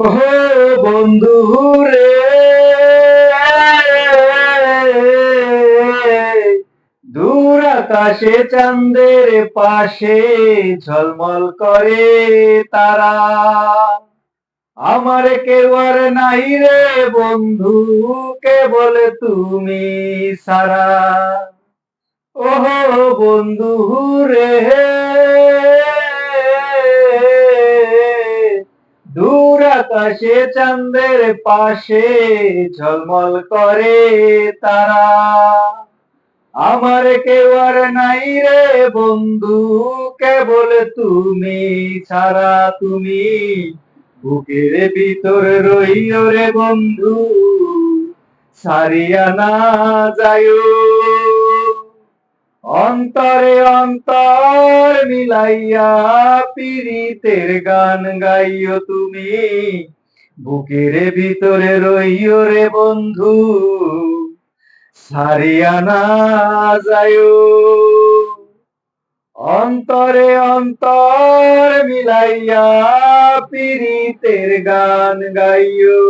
ও বন্ধু রে, দূর আকাশে চাঁদের পাশে ঝলমল করে তারা। আমার কেউ আর নাই রে বন্ধু, কেবল তুমি সারা। ওহো বন্ধু রে, দূর আকাশে চাঁদের পাশে ঝলমল করে তারা। আমার কেউ আর নাই রে বন্ধু, কেবল তুমি ছাড়া। তুমি বুকের ভিতর রইও রে বন্ধু, সারিয়া না যায়ো। অন্তরে অন্তর মিলাইয়া পীড়িতের গান গাইও তুমি, বুকের ভিতরে রইও রে বন্ধু, সারিয়া না যায়ো। অন্তরে অন্তর মিলাইয়া পীড়িতের গান গাইও।